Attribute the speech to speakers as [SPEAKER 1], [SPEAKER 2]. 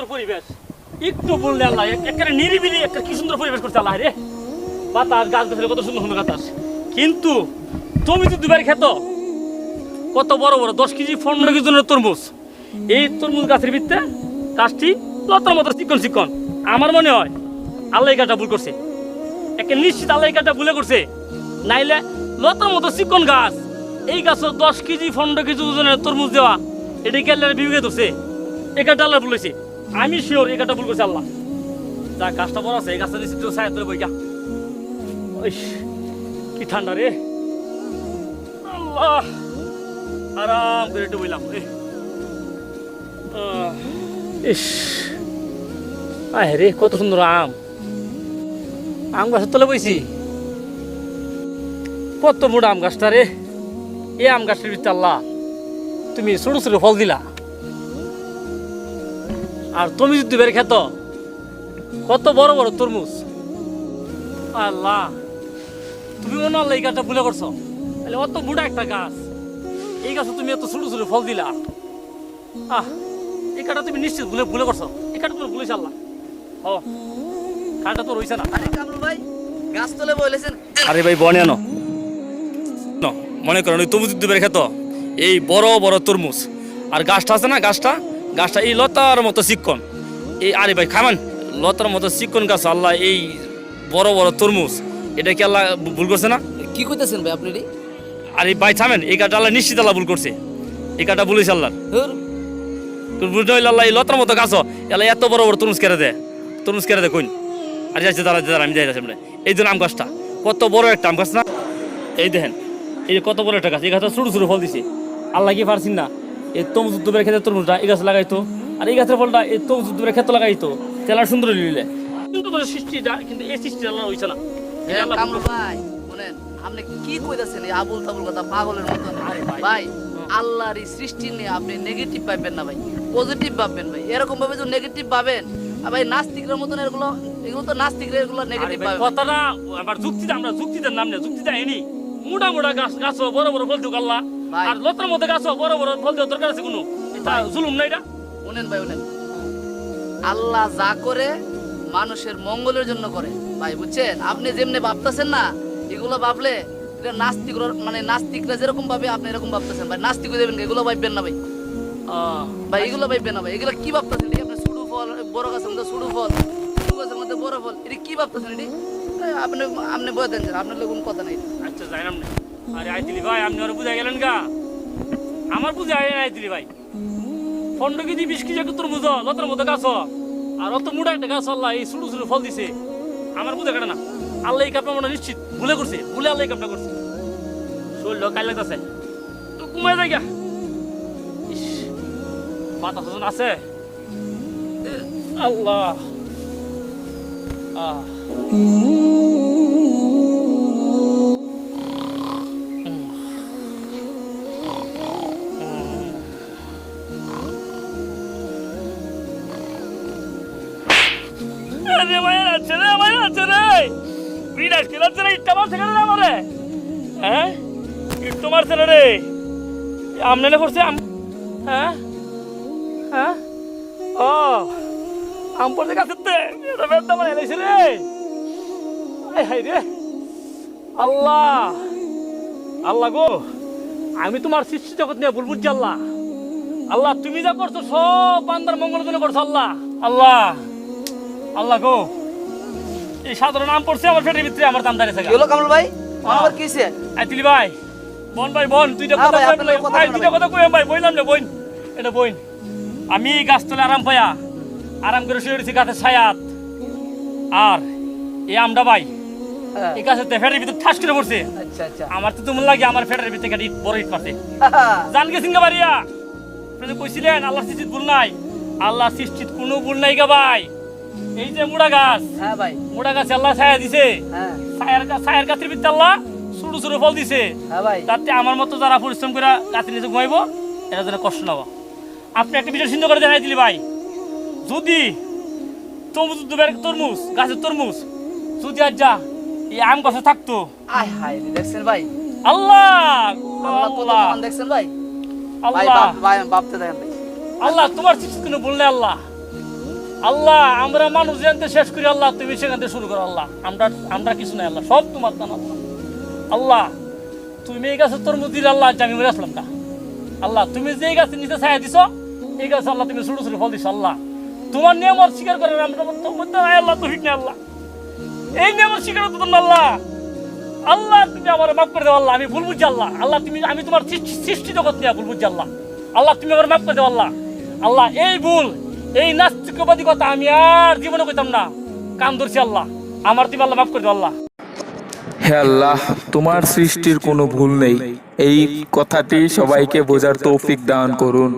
[SPEAKER 1] সুন্দর পরিবেশ, একটু বললে আল্লাহ একটা নিরিবিলি একটা কি সুন্দর পরিবেশ করছে আল্লাহ রে। বাতাস, গাছ গাছের কত সুন্দর সুন্দর বাতাস। কিন্তু তুমি তো দুবার খেত কত বড় বড় 10 কেজি 15 কেজি তরমুজ, এই তরমুজ গাছের ভিতরে গাছটি লতার মতো চিকন চিকন। আমার মনে হয় আল্লাহ এই গাছটা ভুল করছে, একে নিশ্চিত আল্লাহ এই গাছটা ভুলে করছে। নাইলে লতার মতো চিকন গাছ, এই গাছ 10 কেজি 15 কেজি ওজনের তরমুজ দেওয়া, এটাই কি আল্লাহ বিবেকে ধরছে? এই গাছটা আল্লাহ ভুল হয়েছে, আমি শিওর এই গাছটা ভুল করছে আল্লাহ। যা গাছটা বড় আছে এই গাছটা নিশ্চিত ছায়া তোলে বইটা। কি ঠান্ডা রে আল্লাহ, আরাম করে একটু বইলাম। ইস আয় রে কত সুন্দর আম, আম গাছের তলে বইছি। কত বড় আম গাছটা রে, এই আম গাছের ভিতরে আল্লাহ তুমি ছোট ছোট ফল দিলা। আর তুমি যদি বের খেত কত বড় বড় তরমুজ। আল্লাহ তুমি মনে আল্লাহ এই গাছটা ভুলে করছো, তাহলে অত বুড়া একটা গাছ, এই গাছে তুমি এত ছোট ছোট ফল দিলা। এই কাটা তুমি নিশ্চিত ভুলে ভুলে করছো, এই কাটা তুমি ভুলেছ আল্লাহ। ও কাটা তো রইছে না।
[SPEAKER 2] আরে কামরুল ভাই গাছ তলে বলেছেন।
[SPEAKER 1] আরে ভাই বনে আনো মনে করেন ওই তরমুজ বের খেত এই বড় বড় তরমুজ, আর গাছটা আছে না গাছটা গাছটা এই লতার মতো চিকন। এই আরে ভাই খামান লতার মতো চিকন গাছ আল্লাহ এই বড় বড় তরমুজ, এটা কি আল্লাহ ভুল করছে না?
[SPEAKER 2] কি কইতেছেন ভাই আপনি?
[SPEAKER 1] আরে ভাই থামেন, এই কাটা আল্লাহ নিশ্চিত আল্লাহ ভুল করছে, এই কাটা ভুলেছে আল্লাহ। তোর বুঝতে হইলে আল্লাহ এই লতার মতো গাছ এলা এত বড় বড় তরমুজ কেড়ে দেয়, তরমুজ কেড়ে দেয় কইন। আর যাচ্ছে দাঁড়া দাঁড়া আমি যাই যাচ্ছি। এই জন্য আম গাছটা কত বড় একটা আম গাছ না, এই দেখেন এই কত বড় একটা গাছ, এই গাছটা ছোট ছোট ফল দিছে। আল্লাহ কি পারছেন না এই তরমুজ দুধের খেতে তরমুজটা এই গাছ লাগাইতো, আর এই গাছের ফলটা এই তরমুজ দুধের ক্ষেত্রে লাগাইতো, তেলার সুন্দর লিলে। কিন্তু সৃষ্টিটা কিন্তু এই সৃষ্টি আল্লাহ হইছে না।
[SPEAKER 2] কামরুল ভাই শুনেন, আপনি কি কইতাছেন এই আবুল তাবুল কথা পাগলের মতো? ভাই আল্লাহর এই সৃষ্টি নিয়ে আপনি নেগেটিভ ভাববেন না ভাই, পজিটিভ ভাববেন ভাই। এরকম ভাবে যদি নেগেটিভ ভাবেন ভাই নাস্তিকদের মতন এগুলো তো নাস্তিকরা এগুলো নেগেটিভ ভাবে।
[SPEAKER 1] কথাটা আবার যুক্তিতে আমরা যুক্তিদের নাম নেই, যুক্তিতে এনি মোটা মোটা গাছ গাছ বড় বড় ফল দিও আল্লাহ, আর লতার মধ্যে গাছ বড় বড় ফল দিও দরকার আছে কোনো? এটা জুলুম না এটা?
[SPEAKER 2] শুনেন ভাই শুনেন, আল্লাহ যা করে মানুষের মঙ্গলের জন্য করে ভাই, বুঝছেন? আপনি যেমনি ভাবতেছেন না এগুলো ভাবলে এটা নাস্তিক মানে নাস্তিকরা যেরকম ভাবে আপনি এরকম ভাবতেছেন ভাই। নাস্তিক হয়ে যাবেন, এগুলো ভাববেন না ভাই। ভাই এগুলো ভাববেন না ভাই, এগুলো কি ভাবতেছেন? আপনি ছোট ফল, বড় গাছের মধ্যে ছোট ফল, ছোট গাছের মধ্যে বড় ফল, এটা কি ভাবতেছেন? এটি আপনি আপনি বলে দেন, আপনার লোক কোনো কথা নেই।
[SPEAKER 1] আচ্ছা যাইলাম না। আরে আইতিলি ভাই আপনি ওরা বুঝাই গেলেন গা, আমার বুঝাই আইতিলি ভাই 15 কেজি 20 কেজি একটা তরমুজ লতার মধ্যে গাছ, আর অত মোটা একটা গাছ আল্লাহ এই ছোট ছোট ফল দিছে। আমার বুঝে কাটে না, আল্লাহ এই কাপড় মনে নিশ্চিত ভুলে করছে, ভুলে আল্লাহ এই কাপড় করছে। শরীর কাল লাগতেছে তো ঘুমাই যায় গা। ইস বাতাস আছে আল্লাহ। রে মায়ের আছে রে, মায়ের আছে রে, বিরাট খেলা আছে রে, ইটটা মারছে কেন রে আমারে? হ্যাঁ ইট্টো মারছে রে, আমনে করছে আম? হ্যাঁ হ্যাঁ ও আম পড়ছে গাছেতে, এটা বেদা মানে এলাইছে রে। হাই রে আল্লাহ, আল্লাহ গো আমি তোমার সৃষ্টি জগৎ নিয়ে ভুল বুঝছি আল্লাহ। আল্লাহ তুমি যা করছো সব বান্দার মঙ্গলের জন্য করছো আল্লাহ। আল্লাহ আল্লাহ গো এই সাধারণ আম পড়ছে আমার পেটের ভিতরে, আমার দাম দাঁড়িয়েছে।
[SPEAKER 2] কি হলো কামরুল ভাই? আমার কি হইছে?
[SPEAKER 1] আইতিলি ভাই বন ভাই বন, দুইটা কথা কই, দুইটা কথা কই ভাই, বইলাম না বইন, এটা বইন। আমি গাছতলে আরাম পায়া আরাম করে শুয়ে রয়েছি গাছের ছায়াত, আর এই আমটা ভাই এই গাছের ফেটের ভিতরে ঠাস করে পড়ছে।
[SPEAKER 2] আচ্ছা আচ্ছা,
[SPEAKER 1] আমার তো মনে লাগে আমার ফেটের ভিতরে একটা ইট বড় ইট পারছে। জান গেছেন গা বাড়িয়া, আপনি কইছিলেন আল্লাহর সৃষ্টিত ভুল নাই, আল্লাহর সৃষ্টিত কোনো ভুল নাই গা ভাই। এই যে মুড়া গাছ,
[SPEAKER 2] হ্যাঁ ভাই
[SPEAKER 1] মুড়া গাছে আল্লাহ ছায়া দিছে,
[SPEAKER 2] হ্যাঁ
[SPEAKER 1] ছায়ার গাছের ভিতরে আল্লাহ ছোট ছোট ফল দিছে।
[SPEAKER 2] হ্যাঁ ভাই,
[SPEAKER 1] তাতে আমার মতো যারা পরিশ্রম করে গাছের নিচে ঘুমাইবো এটা যেন কষ্ট না। আপনি একটা বিষয় চিন্তা করে দেখাই দিলি ভাই, যদি তরমুজ গাছের তরমুজ যদি আজ যা এই আম গাছে থাকতো,
[SPEAKER 2] আয় হায় দেখছেন ভাই,
[SPEAKER 1] আল্লাহ
[SPEAKER 2] আল্লাহ কত মহান দেখছেন ভাই। ভাই
[SPEAKER 1] আল্লাহ
[SPEAKER 2] ভাই ভাবতে দেখেন ভাই,
[SPEAKER 1] আল্লাহ তোমার সৃষ্টি কোনো বললে আল্লাহ আল্লাহ আমরা মানুষ জানতে শেষ করি আল্লাহ, তুমি সেখান থেকে শুরু করো আল্লাহ। আমরা আমরা কিছু নাই আল্লাহ, সব তোমার দান আল্লাহ। আল্লাহ তুমি এই গাছের তরমুজ দিলে আল্লাহ, আজ আমি মরে আসলাম না আল্লাহ। তুমি যে গাছের নিচে ছায়া দিছ এই গাছ আল্লাহ তুমি ছোট ছোট ফল দিছো আল্লাহ। তোমার নিয়ম স্বীকার করেন আমরা মধ্যে নাই আল্লাহ, তুমি নেই আল্লাহ, এই নিয়ম স্বীকার করতে না আল্লাহ। আল্লাহ তুমি আমার মাফ করে দাও আল্লাহ, আমি ভুল বুঝছি আল্লাহ। আল্লাহ তুমি, আমি তোমার সৃষ্টি জগৎ নিয়ে ভুল বুঝছি আল্লাহ। আল্লাহ তুমি আমার মাফ করে দাও আল্লাহ। আল্লাহ এই ভুল, এই নাস্তিকবাদী কথা আমি আর জীবনে কইতাম না, কান ধরছি আল্লাহ, আমার তুমি আল্লাহ মাফ করে দাও আল্লাহ।
[SPEAKER 3] হে আল্লাহ, তোমার সৃষ্টির কোনো ভুল নেই, এই কথাটি সবাইকে বোঝার তৌফিক দান করুন।